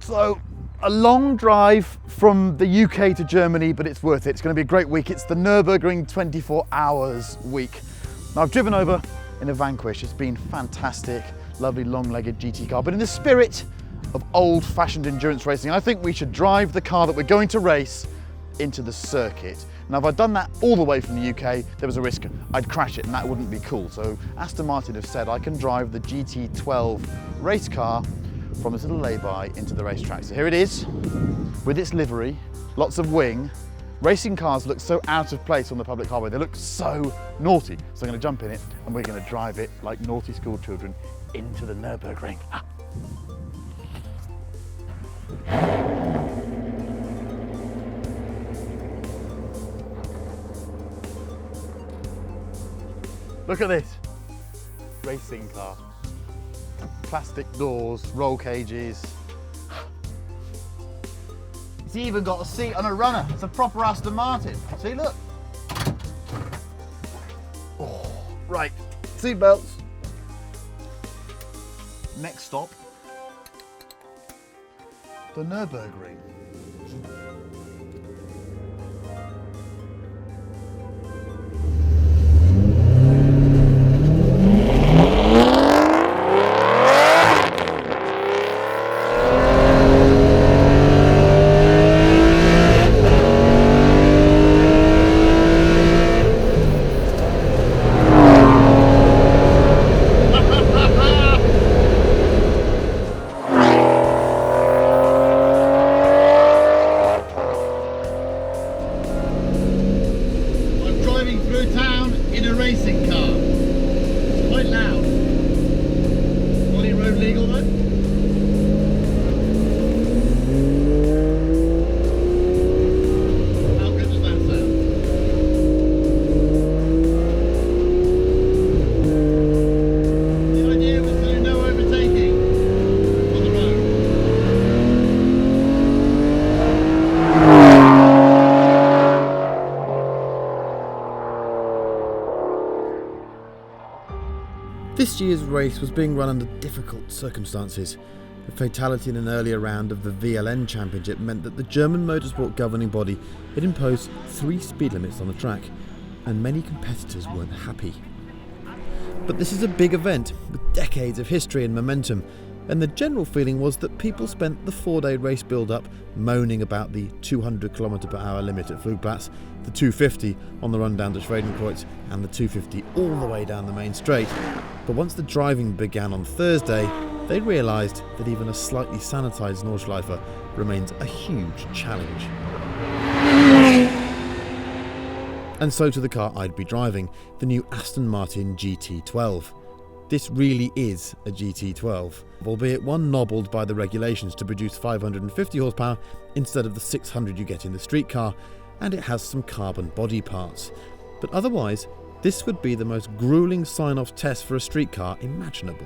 So, a long drive from the UK to Germany, but it's worth it. It's going to be a great week. It's the Nurburgring 24 hours week. Now, I've driven over in a Vanquish. It's been fantastic, lovely long-legged GT car, but in the spirit of old-fashioned endurance racing, I think we should drive the car that we're going to race into the circuit. Now, if I'd done that all the way from the UK, there was a risk I'd crash it and that wouldn't be cool. So Aston Martin have said I can drive the GT12 race car from this little lay-by into the racetrack. So here it is, with its livery, lots of wing. Racing cars look so out of place on the public highway. They look so naughty. So I'm going to jump in it and we're going to drive it like naughty school children into the Nurburgring. Look at this racing car. Plastic doors, roll cages. It's even got a seat on a runner. It's a proper Aston Martin. See, look. Oh, right, seat belts. Next stop, the Nurburgring. Through town in a racing car. It's quite loud. Molly road legal though? How good does that sound? The idea was to do no overtaking on the road. This year's race was being run under difficult circumstances. A fatality in an earlier round of the VLN Championship meant that the German motorsport governing body had imposed 3 speed limits on the track, and many competitors weren't happy. But this is a big event with decades of history and momentum, and the general feeling was that people spent the 4-day race build-up moaning about the 200 km/h limit at Flugplatz, the 250 on the run down to Schwedenkreuz, and the 250 all the way down the main straight. But once the driving began on Thursday, they realised that even a slightly sanitised Nordschleife remains a huge challenge. And so to the car I'd be driving, the new Aston Martin GT12. This really is a GT12, albeit one nobbled by the regulations to produce 550 horsepower instead of the 600 you get in the street car, and it has some carbon body parts. But otherwise, this would be the most gruelling sign-off test for a street car imaginable.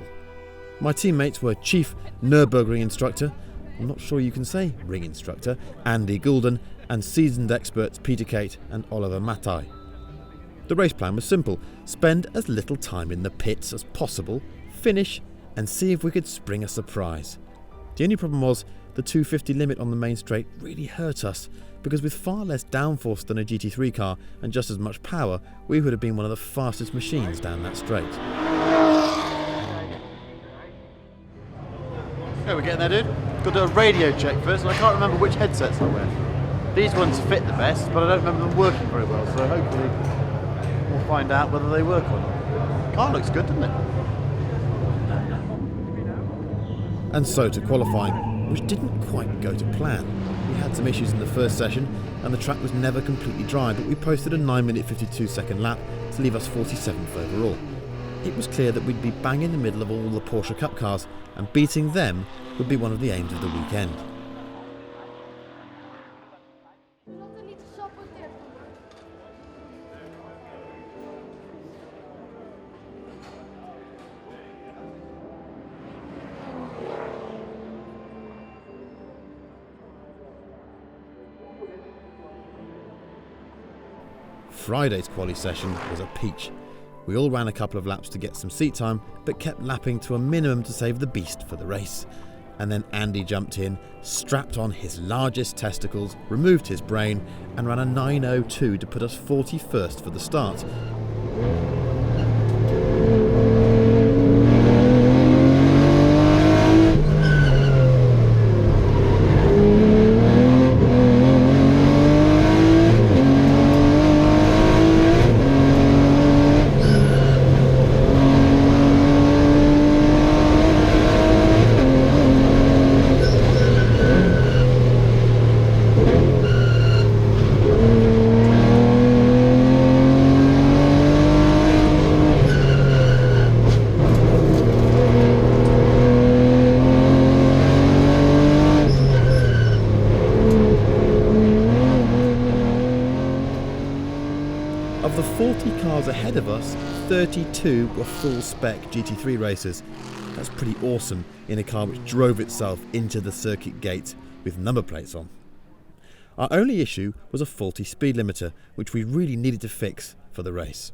My teammates were Chief Nurburgring Instructor, I'm not sure you can say ring instructor, Andy Goulden, and seasoned experts Peter Kate and Oliver Mattei. The race plan was simple: spend as little time in the pits as possible, finish, and see if we could spring a surprise. The only problem was the 250 limit on the main straight really hurt us, because with far less downforce than a GT3 car and just as much power, we would have been one of the fastest machines down that straight. Okay, we're getting there, dude. Got to do a radio check first, and I can't remember which headsets I wear. These ones fit the best, but I don't remember them working very well, so hopefully we'll find out whether they work or not. Car looks good, doesn't it? And so to qualifying, which didn't quite go to plan. We had some issues in the first session, and the track was never completely dry, but we posted a 9-minute 52-second lap to leave us 47th overall. It was clear that we'd be bang in the middle of all the Porsche Cup cars, and beating them would be one of the aims of the weekend. Friday's quali session was a peach. We all ran a couple of laps to get some seat time, but kept lapping to a minimum to save the beast for the race. And then Andy jumped in, strapped on his largest testicles, removed his brain, and ran a 9:02 to put us 41st for the start. Of the 40 cars ahead of us, 32 were full-spec GT3 racers. That's pretty awesome in a car which drove itself into the circuit gate with number plates on. Our only issue was a faulty speed limiter, which we really needed to fix for the race.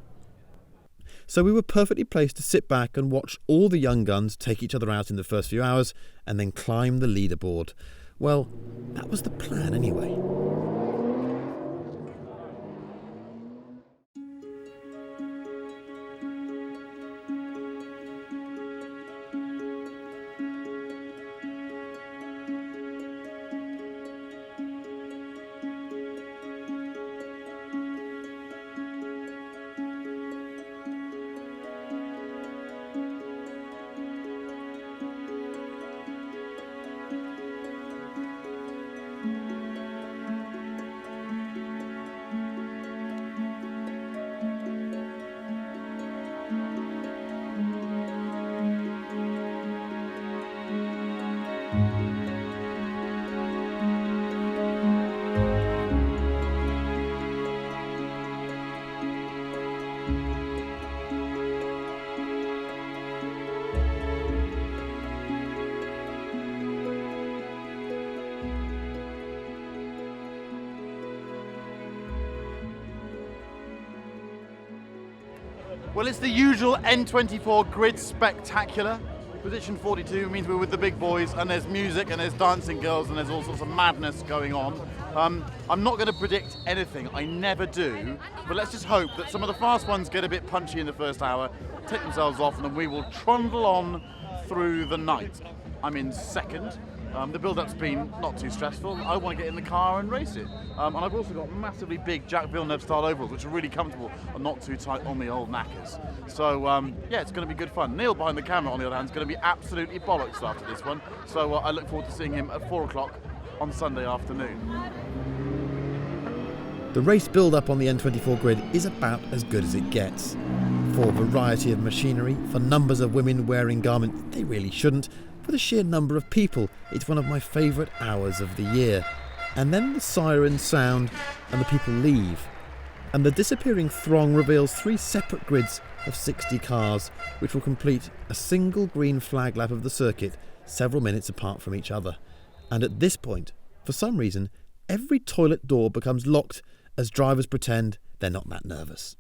So we were perfectly placed to sit back and watch all the young guns take each other out in the first few hours and then climb the leaderboard. Well, that was the plan anyway. Well, it's the usual N24 grid spectacular. Position 42 means we're with the big boys, and there's music and there's dancing girls and there's all sorts of madness going on. I'm not going to predict anything, I never do, but let's just hope that some of the fast ones get a bit punchy in the first hour, take themselves off, and then we will trundle on through the night. I'm in second. The build-up's been not too stressful. I want to get in the car and race it. And I've also got massively big Jack Villeneuve-style overalls, which are really comfortable and not too tight on the old knackers. So, yeah, it's going to be good fun. Neil behind the camera, on the other hand, is going to be absolutely bollocks after this one. So I look forward to seeing him at 4 o'clock on Sunday afternoon. The race build-up on the N24 grid is about as good as it gets. For variety of machinery, for numbers of women wearing garments they really shouldn't, for the sheer number of people, it's one of my favourite hours of the year. And then the sirens sound and the people leave. And the disappearing throng reveals 3 separate grids of 60 cars, which will complete a single green flag lap of the circuit several minutes apart from each other. And at this point, for some reason, every toilet door becomes locked as drivers pretend they're not that nervous.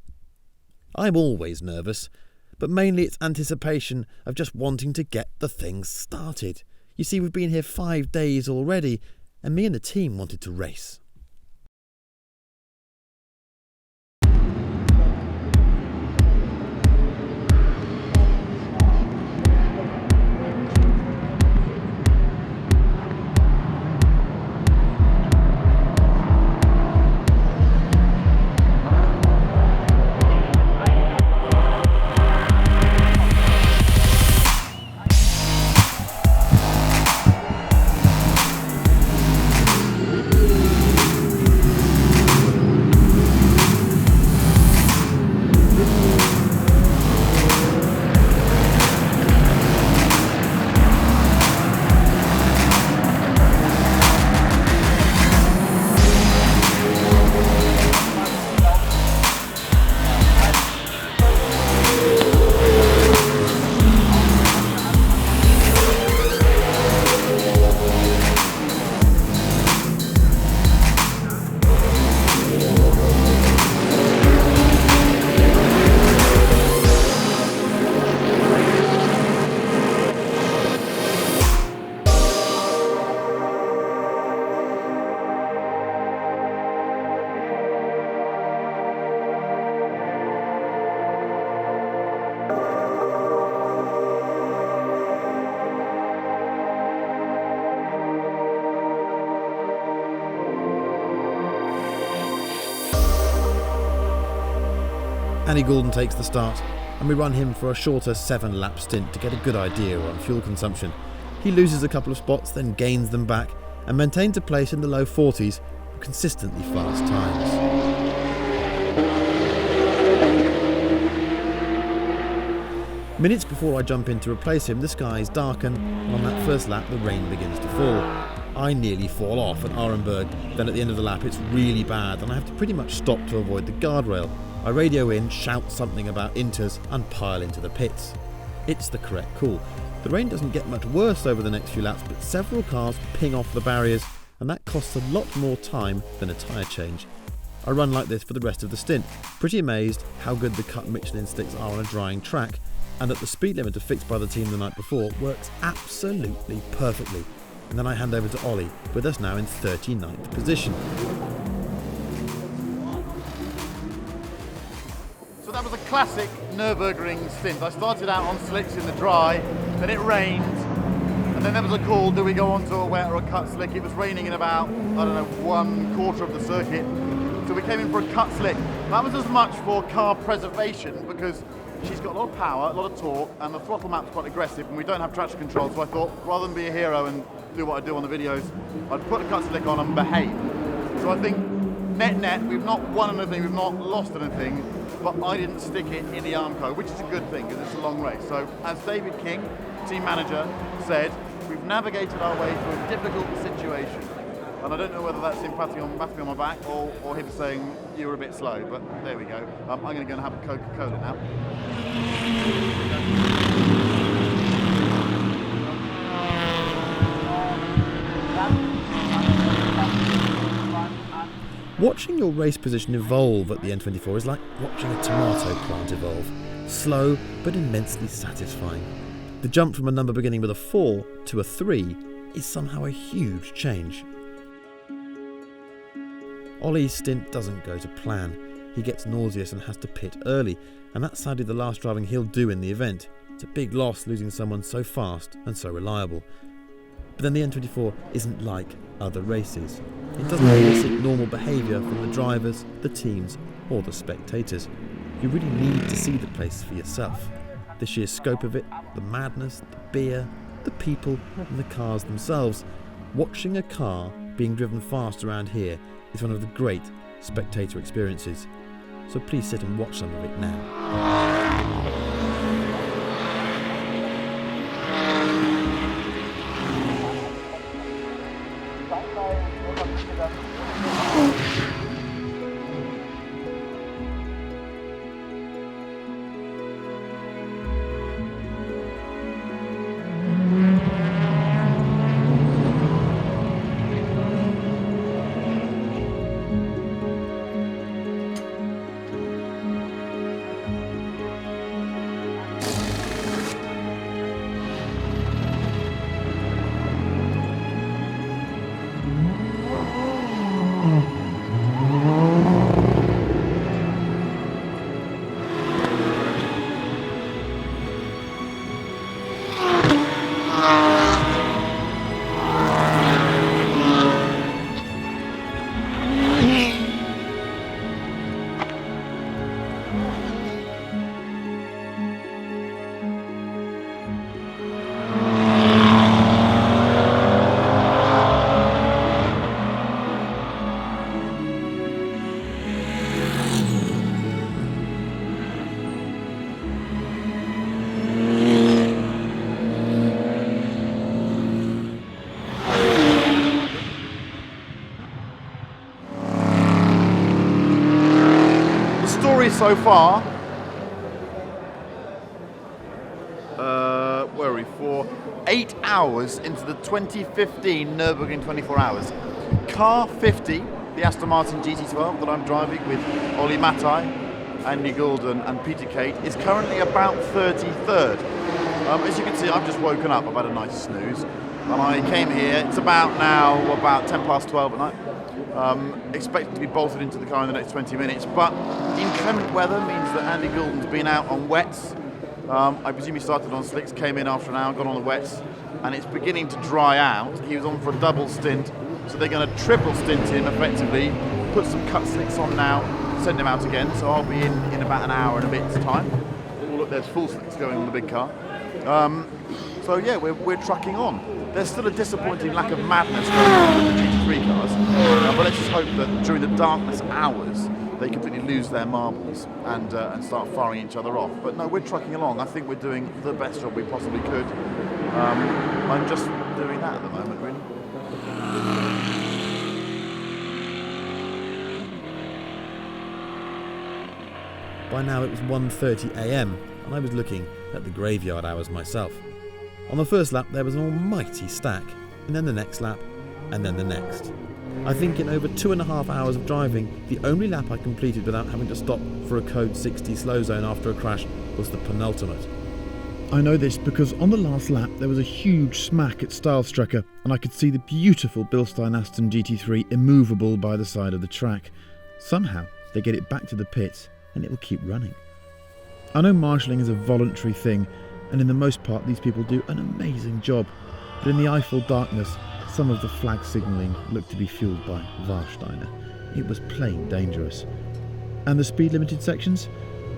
I'm always nervous, but mainly it's anticipation of just wanting to get the thing started. You see, we've been here 5 days already, and me and the team wanted to race. Andy Goulden takes the start, and we run him for a shorter 7-lap stint to get a good idea on fuel consumption. He loses a couple of spots, then gains them back, and maintains a place in the low 40s with consistently fast times. Minutes before I jump in to replace him, the skies darken, and on that first lap the rain begins to fall. I nearly fall off at Arenberg, then at the end of the lap it's really bad and I have to pretty much stop to avoid the guardrail. I radio in, shout something about inters and pile into the pits. It's the correct call. The rain doesn't get much worse over the next few laps, but several cars ping off the barriers and that costs a lot more time than a tyre change. I run like this for the rest of the stint, pretty amazed how good the cut Michelin sticks are on a drying track, and that the speed limiter fixed by the team the night before works absolutely perfectly. And then I hand over to Ollie, with us now in 39th position. So that was a classic Nurburgring stint. I started out on slicks in the dry, then it rained, and then there was a call, do we go onto a wet or a cut slick? It was raining in about, I don't know, 1/4 of the circuit. So we came in for a cut slick. That was as much for car preservation because she's got a lot of power, a lot of torque, and the throttle map's quite aggressive, and we don't have traction control, so I thought, rather than be a hero and do what I do on the videos, I'd put a cut slick on and behave. So I think, net, we've not won anything, we've not lost anything, but I didn't stick it in the Armco, which is a good thing, because it's a long race. So, as David King, team manager, said, we've navigated our way through a difficult situation. And I don't know whether that's him patting on my back or him saying you were a bit slow, but there we go. I'm going to go and have a Coca-Cola now. Watching your race position evolve at the N24 is like watching a tomato plant evolve. Slow, but immensely satisfying. The jump from a number beginning with a 4 to a 3 is somehow a huge change. Ollie's stint doesn't go to plan. He gets nauseous and has to pit early, and that's sadly the last driving he'll do in the event. It's a big loss losing someone so fast and so reliable. But then the N24 isn't like other races. It doesn't elicit normal behaviour from the drivers, the teams, or the spectators. You really need to see the place for yourself. The sheer scope of it, the madness, the beer, the people, and the cars themselves. Watching a car being driven fast around here is one of the great spectator experiences. So please sit and watch some of it now. So far, where are we for? 8 hours into the 2015 Nurburgring 24 Hours. Car 50, the Aston Martin GT12 that I'm driving with Ollie Matai, Andy Goulden and Peter Kate, is currently about 33rd. As you can see, I've just woken up, I've had a nice snooze, and I came here, it's about 10 past 12 at night. Expected to be bolted into the car in the next 20 minutes, but inclement weather means that Andy Goulden's been out on wets. I presume he started on slicks, came in after an hour, got on the wets, and it's beginning to dry out. He was on for a double stint, so they're going to triple stint him effectively, put some cut slicks on now, send him out again, so I'll be in about an hour and a bit's time. Oh, look, there's full slicks going on the big car. So yeah, we're trucking on. There's still a disappointing lack of madness going on with the GT3 cars, but let's just hope that during the darkness hours they completely lose their marbles and start firing each other off. But no, we're trucking along. I think we're doing the best job we possibly could. I'm just doing that at the moment, really. By now it was 1:30 a.m. and I was looking at the graveyard hours myself. On the first lap there was an almighty stack, and then the next lap, and then the next. I think in over 2.5 hours of driving, the only lap I completed without having to stop for a code 60 slow zone after a crash was the penultimate. I know this because on the last lap there was a huge smack at Stylestrekker and I could see the beautiful Bilstein Aston GT3 immovable by the side of the track. Somehow they get it back to the pits and it will keep running. I know marshalling is a voluntary thing, and in the most part these people do an amazing job, but in the Eiffel darkness some of the flag signalling looked to be fueled by Warsteiner. It was plain dangerous. And the speed limited sections?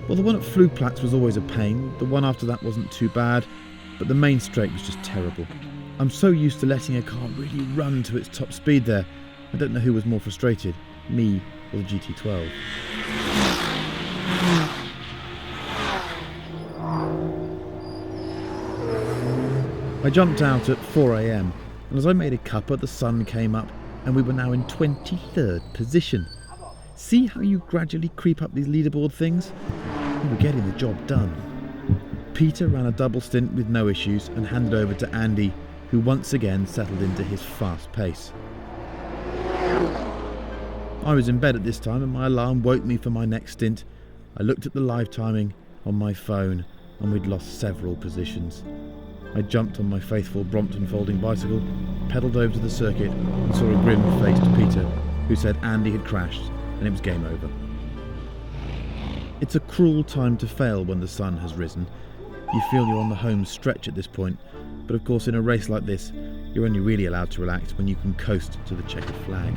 Well, the one at Flugplatz was always a pain, the one after that wasn't too bad, but the main straight was just terrible. I'm so used to letting a car really run to its top speed there. I don't know who was more frustrated, me or the GT12. I jumped out at 4 a.m, and as I made a cuppa, the sun came up and we were now in 23rd position. See how you gradually creep up these leaderboard things? We were getting the job done. Peter ran a double stint with no issues and handed over to Andy, who once again settled into his fast pace. I was in bed at this time and my alarm woke me for my next stint. I looked at the live timing on my phone and we'd lost several positions. I jumped on my faithful Brompton folding bicycle, pedalled over to the circuit and saw a grim-faced Peter who said Andy had crashed and it was game over. It's a cruel time to fail when the sun has risen. You feel you're on the home stretch at this point, but of course in a race like this you're only really allowed to relax when you can coast to the checkered flag.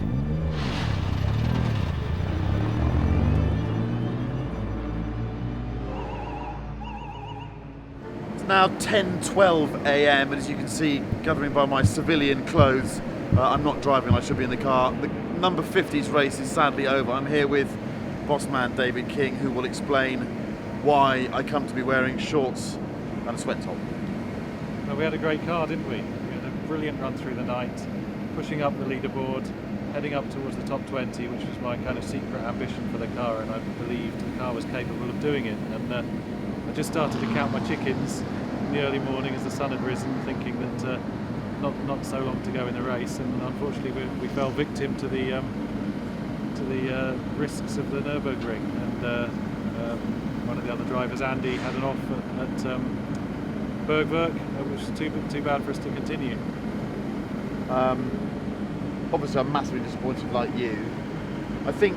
Now 10:12 a.m. and as you can see, gathering by my civilian clothes, I'm not driving, I should be in the car. The number 50s race is sadly over. I'm here with boss man David King, who will explain why I come to be wearing shorts and a sweat top. Well, we had a great car, didn't we? We had a brilliant run through the night, pushing up the leaderboard, heading up towards the top 20, which was my kind of secret ambition for the car, and I believed the car was capable of doing it. And I just started to count my chickens in the early morning as the sun had risen, thinking that not so long to go in the race, and unfortunately we fell victim to the risks of the Nurburgring, and one of the other drivers, Andy, had an off at Bergwerk, which was too bad for us to continue. Obviously I'm massively disappointed like you. I think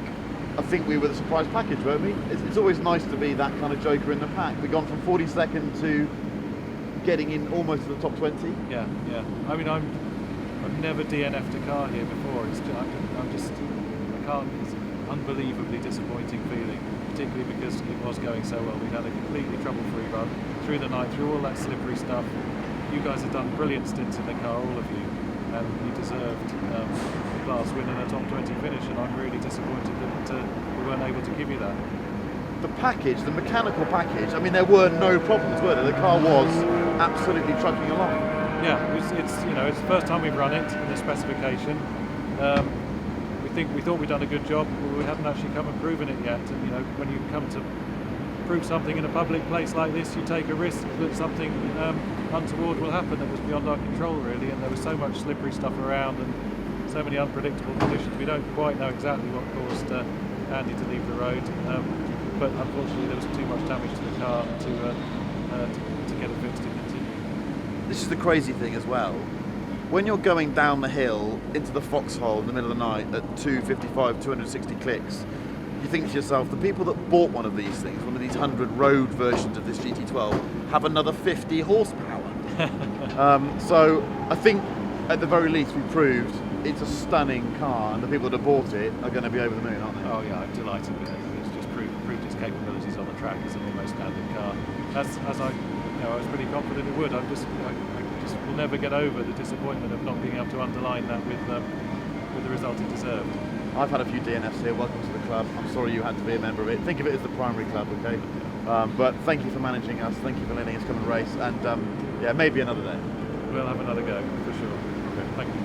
we were the surprise package, weren't we? It's always nice to be that kind of joker in the pack. We've gone from 42nd to getting in almost to the top 20. Yeah. I mean, I've never DNF'd a car here before. It's just, I can't. It's an unbelievably disappointing feeling, particularly because it was going so well. We had a completely trouble-free run through the night, through all that slippery stuff. You guys have done brilliant stints in the car, all of you, and you deserved the class win and a top 20 finish, and I'm really disappointed that we weren't able to give you that. The package, the mechanical package, I mean, there were no problems, were there? The car was absolutely trucking along. Yeah, it's the first time we've run it in the specification. We thought we'd done a good job, but we hadn't actually come and proven it yet. And when you come to prove something in a public place like this, you take a risk that something untoward will happen that was beyond our control, really. And there was so much slippery stuff around and so many unpredictable conditions. We don't quite know exactly what caused Andy to leave the road, but unfortunately there was too much damage to the car to get it fixed to continue. This is the crazy thing as well. When you're going down the hill into the foxhole in the middle of the night at 255, 260 clicks, you think to yourself, the people that bought one of these things, one of these 100 road versions of this GT12, have another 50 horsepower. So I think at the very least we proved it's a stunning car, and the people that have bought it are going to be over the moon, aren't they? Oh yeah, I'm delighted with it. track as an almost standard car, as I was pretty confident it would. I just will never get over the disappointment of not being able to underline that with the result it deserved. I've had a few DNFs here. Welcome to the club. I'm sorry you had to be a member of it. Think of it as the primary club, okay? But thank you for managing us. Thank you for letting us come and race. And yeah, maybe another day. We'll have another go for sure. Okay. Thank you,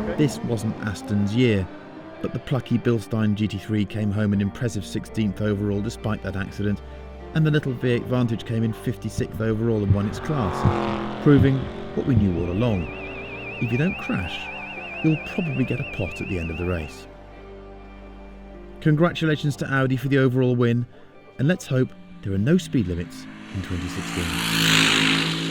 Chris. This wasn't Aston's year, but the plucky Bilstein GT3 came home an impressive 16th overall despite that accident, and the little V8 Vantage came in 56th overall and won its class, proving what we knew all along. If you don't crash, you'll probably get a pot at the end of the race. Congratulations to Audi for the overall win, and let's hope there are no speed limits in 2016.